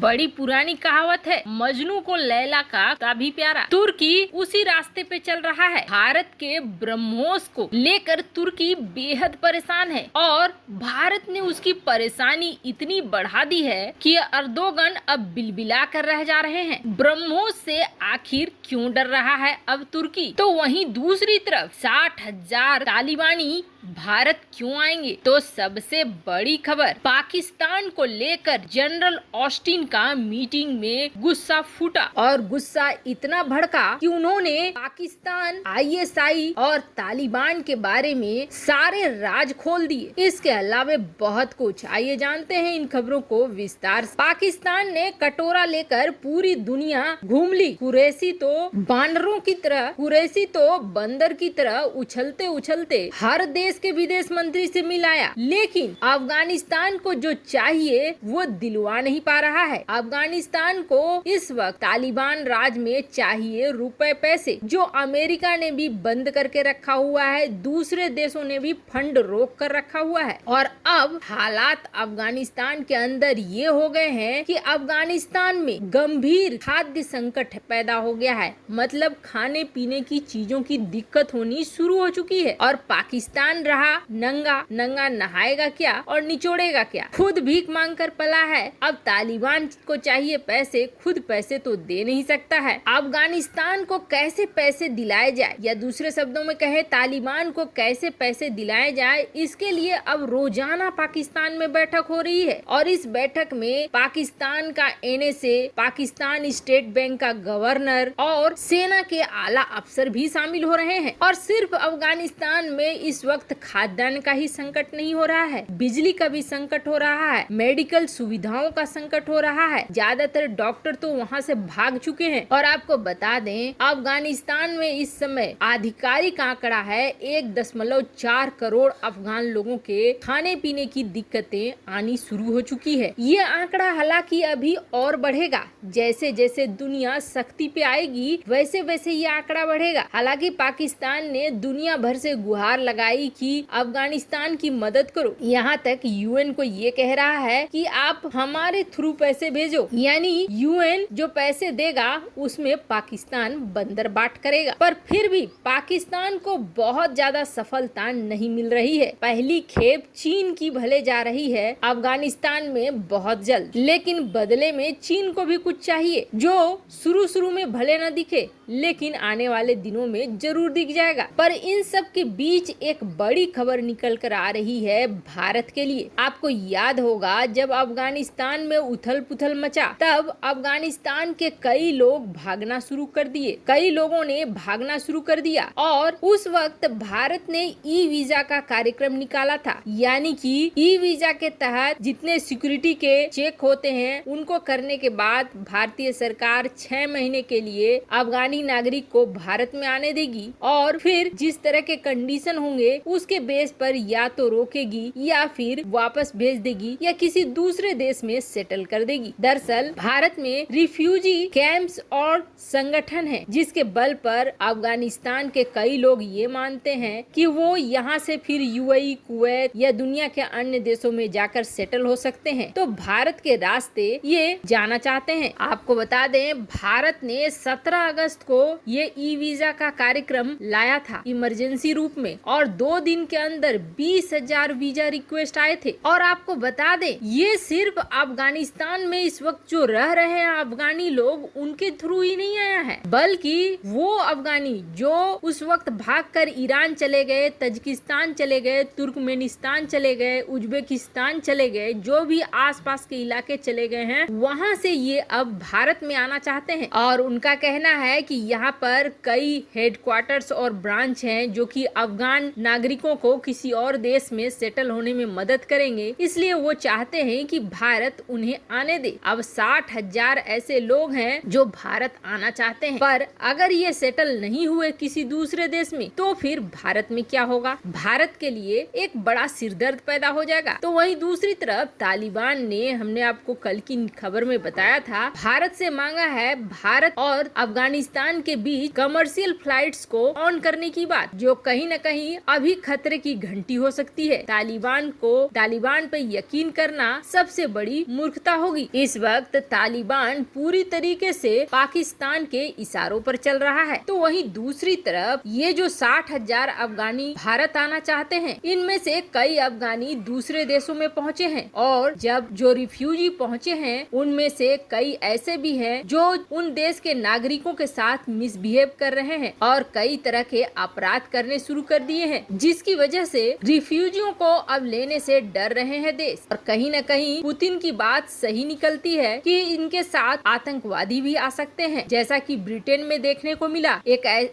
बड़ी पुरानी कहावत है, मजनू को लैला का तभी प्यारा। तुर्की उसी रास्ते पे चल रहा है। भारत के ब्रह्मोस को लेकर तुर्की बेहद परेशान है और भारत ने उसकी परेशानी इतनी बढ़ा दी है कि अर्दोगन अब बिलबिला कर रह जा रहे हैं। ब्रह्मोस से आखिर क्यों डर रहा है अब तुर्की? तो वहीं दूसरी तरफ 60,000 तालिबानी भारत क्यों आएंगे? तो सबसे बड़ी खबर, पाकिस्तान को लेकर जनरल ऑस्टिन का मीटिंग में गुस्सा फूटा और गुस्सा इतना भड़का कि उन्होंने पाकिस्तान, ISI और तालिबान के बारे में सारे राज खोल दिए। इसके अलावा बहुत कुछ, आइए जानते हैं इन खबरों को विस्तार से। पाकिस्तान ने कटोरा लेकर पूरी दुनिया घूम ली। कुरैशी तो बानरों की तरह, कुरैशी तो बंदर की तरह उछलते उछलते हर देश के विदेश मंत्री से मिलाया, लेकिन अफगानिस्तान को जो चाहिए वो दिलवा नहीं पा रहा है। अफगानिस्तान को इस वक्त तालिबान राज में चाहिए रुपए पैसे, जो अमेरिका ने भी बंद करके रखा हुआ है, दूसरे देशों ने भी फंड रोक कर रखा हुआ है। और अब हालात अफगानिस्तान के अंदर ये हो गए हैं कि अफगानिस्तान में गंभीर खाद्य संकट पैदा हो गया है। मतलब खाने पीने की चीजों की दिक्कत होनी शुरू हो चुकी है और पाकिस्तान रहा नंगा नंगा, नहाएगा क्या और निचोड़ेगा क्या? खुद भीख मांग कर पला है। अब तालिबान को चाहिए पैसे, खुद पैसे तो दे नहीं सकता है। अफगानिस्तान को कैसे पैसे दिलाए जाए, या दूसरे शब्दों में कहे तालिबान को कैसे पैसे दिलाए जाए, इसके लिए अब रोजाना पाकिस्तान में बैठक हो रही है। और इस बैठक में पाकिस्तान का NSA, पाकिस्तान स्टेट बैंक का गवर्नर और सेना के आला अफसर भी शामिल हो रहे हैं। और सिर्फ अफगानिस्तान में इस वक्त खाद्यान्न का ही संकट नहीं हो रहा है, बिजली का भी संकट हो रहा है, मेडिकल सुविधाओं का संकट हो रहा है। ज्यादातर डॉक्टर तो वहां से भाग चुके हैं। और आपको बता दें, अफगानिस्तान में इस समय आधिकारिक आंकड़ा है 1.4 करोड़ अफगान लोगों के खाने पीने की दिक्कतें आनी शुरू हो चुकी है। ये आंकड़ा हालांकि अभी और बढ़ेगा, जैसे जैसे दुनिया सख्ती पे आएगी वैसे वैसे ये आंकड़ा बढ़ेगा। हालांकि पाकिस्तान ने दुनिया भर से गुहार लगाई कि अफगानिस्तान की मदद करो। यहाँ तक UN को ये कह रहा है कि आप हमारे थ्रू पैसे भेजो, यानी UN जो पैसे देगा उसमें पाकिस्तान बंदर बाट करेगा। पर फिर भी पाकिस्तान को बहुत ज्यादा सफलता नहीं मिल रही है। पहली खेप चीन की भले जा रही है अफगानिस्तान में बहुत जल्द, लेकिन बदले में चीन को भी कुछ चाहिए जो शुरू में भले न दिखे, लेकिन आने वाले दिनों में जरूर दिख जाएगा। पर इन सब के बीच एक बड़ी खबर निकल कर आ रही है भारत के लिए। आपको याद होगा जब अफगानिस्तान में उथल पुथल मचा, तब अफगानिस्तान के कई लोग भागना शुरू कर दिए, कई लोगों ने भागना शुरू कर दिया। और उस वक्त भारत ने E-वीजा का कार्यक्रम निकाला था, यानी कि E-वीजा के तहत जितने सिक्योरिटी के चेक होते हैं उनको करने के बाद भारतीय सरकार 6 महीने के लिए अफगानी नागरिक को भारत में आने देगी और फिर जिस तरह के कंडीशन होंगे उसके बेस पर या तो रोकेगी या फिर वापस भेज देगी या किसी दूसरे देश में सेटल कर देगी। दरअसल भारत में रिफ्यूजी कैंप्स और संगठन है जिसके बल पर अफगानिस्तान के कई लोग ये मानते हैं कि वो यहाँ से फिर UAE, कुवैत या दुनिया के अन्य देशों में जाकर सेटल हो सकते हैं। तो भारत के रास्ते ये जाना चाहते हैं। आपको बता दें, भारत ने 17 अगस्त को ये E-वीजा का कार्यक्रम लाया था इमरजेंसी रूप में और 2 दिन के अंदर 20,000 वीजा रिक्वेस्ट आए थे। और आपको बता दें, ये सिर्फ अफगानिस्तान में इस वक्त जो रह रहे हैं अफगानी लोग उनके थ्रू ही नहीं आया है, बल्कि वो अफगानी जो उस वक्त भागकर ईरान चले गए, तजिकिस्तान चले गए, तुर्कमेनिस्तान चले गए, उज्बेकिस्तान चले गए, जो भी आसपास के इलाके चले गए हैं, वहाँ से ये अब भारत में आना चाहते हैं। और उनका कहना है कि यहाँ पर कई हेडक्वार्टर्स और ब्रांच हैं जो कि अफगान नागरिकों को किसी और देश में सेटल होने में मदद करेंगे, इसलिए वो चाहते हैं कि भारत उन्हें आने दे। अब 60,000 ऐसे लोग हैं जो भारत आना चाहते हैं, पर अगर ये सेटल नहीं हुए किसी दूसरे देश में तो फिर भारत में क्या होगा? भारत के लिए एक बड़ा सिरदर्द पैदा हो जाएगा। तो वहीं दूसरी तरफ तालिबान ने, हमने आपको कल की खबर में बताया था, भारत से मांगा है भारत और अफगानिस्तान के बीच कमर्शियल फ्लाइट्स को ऑन करने की बात, जो कहीं न कहीं अभी खतरे की घंटी हो सकती है। तालिबान पे यकीन करना सबसे बड़ी मूर्खता होगी। इस वक्त तालिबान पूरी तरीके से पाकिस्तान के इशारों पर चल रहा है, तो वहीं दूसरी तरफ ये जो 60,000 अफगानी भारत आना चाहते हैं, इनमें से कई अफगानी दूसरे देशों में पहुंचे हैं और जब जो रिफ्यूजी पहुंचे हैं उनमें से कई ऐसे भी हैं जो उन देश के नागरिकों के साथ मिसबिहेव कर रहे हैं और कई तरह के अपराध करने शुरू कर दिए हैं, जिसकी वजह से रिफ्यूजियों को अब लेने से डर रहे हैं देश। और कहीं न कहीं पुतिन की बात सही निकलती है कि इनके साथ आतंकवादी भी आ सकते हैं, जैसा कि ब्रिटेन में देखने को मिला।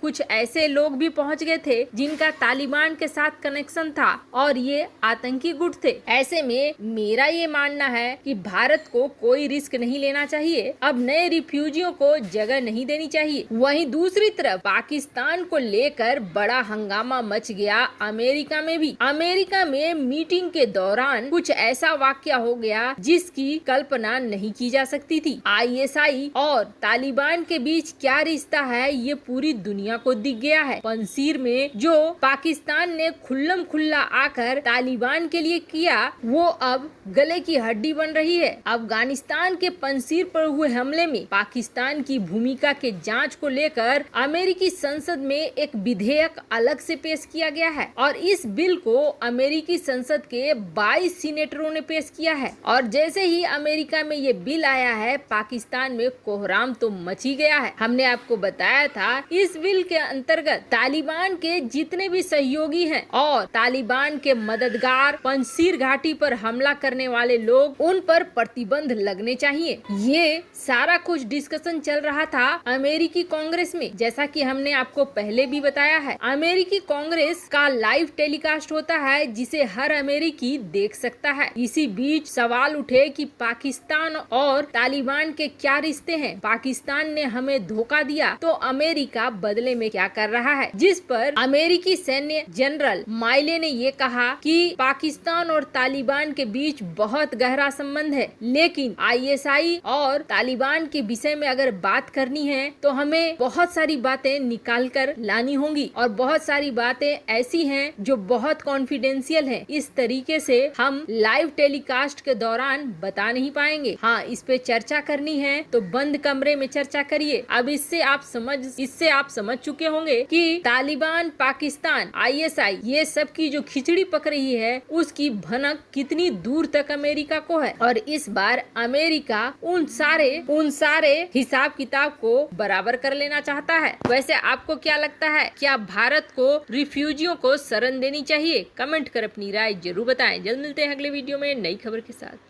कुछ ऐसे लोग भी पहुंच गए थे जिनका तालिबान के साथ कनेक्शन था और ये आतंकी गुट थे। ऐसे में मेरा ये मानना है कि भारत को कोई रिस्क नहीं लेना चाहिए, अब नए रिफ्यूजियों को जगह नहीं देनी चाहिए। वहीं दूसरी तरफ पाकिस्तान को लेकर बड़ा हंगामा मच गया अमेरिका में भी। अमेरिका में मीटिंग के दौरान कुछ ऐसा वाकया हो गया जिसकी कल्पना नहीं की जा सकती थी। ISI और तालिबान के बीच क्या रिश्ता है ये पूरी दुनिया को दिख गया है। पंजशीर में जो पाकिस्तान ने खुल्लम खुल्ला आकर तालिबान के लिए किया, वो अब गले की हड्डी बन रही है। अफगानिस्तान के पंजशीर पर हुए हमले में पाकिस्तान की भूमिका के जांच को लेकर अमेरिकी संसद में एक विधेयक अलग से पेश किया गया है और इस बिल को अमेरिकी संसद के 22 सीनेटरों ने पेश किया है। और जैसे ही अमेरिका में ये बिल आया है, पाकिस्तान में कोहराम तो मची गया है। हमने आपको बताया था इस बिल के अंतर्गत तालिबान के जितने भी सहयोगी हैं और तालिबान के मददगार पंजशीर घाटी पर हमला करने वाले लोग, उन पर प्रतिबंध लगने चाहिए। ये सारा कुछ डिस्कशन चल रहा था अमेरिकी कांग्रेस में। जैसा कि हमने आपको पहले भी बताया है, अमेरिकी कांग्रेस का लाइव टेलीकास्ट होता है जिसे हर अमेरिकी देख सकता है। इसी बीच सवाल उठे कि पाकिस्तान और तालिबान के क्या रिश्ते हैं, पाकिस्तान ने हमें धोखा दिया तो अमेरिका बदले में क्या कर रहा है, जिस पर अमेरिकी सैन्य जनरल माइले ने ये कहा कि पाकिस्तान और तालिबान के बीच बहुत गहरा संबंध है, लेकिन ISI और तालिबान के विषय में अगर बात करनी है तो हमें बहुत सारी बातें निकाल कर लानी होंगी और बहुत सारी बातें ऐसी हैं जो बहुत कॉन्फिडेंशियल हैं। इस तरीके से हम लाइव टेलीकास्ट के दौरान बता नहीं पाएंगे। हाँ, इस पे चर्चा करनी है तो बंद कमरे में चर्चा करिए। अब इससे आप समझ चुके होंगे कि तालिबान, पाकिस्तान, ISI ये सब की जो खिचड़ी पक रही है उसकी भनक कितनी दूर तक अमेरिका को है और इस बार अमेरिका उन सारे हिसाब किताब को बराबर कर लेना चाहता है। वैसे आपको क्या लगता है, क्या भारत को रिफ्यूजियों को शरण देनी चाहिए? कमेंट कर अपनी राय जरूर बताएं। जल्द मिलते हैं अगले वीडियो में नई खबर के साथ।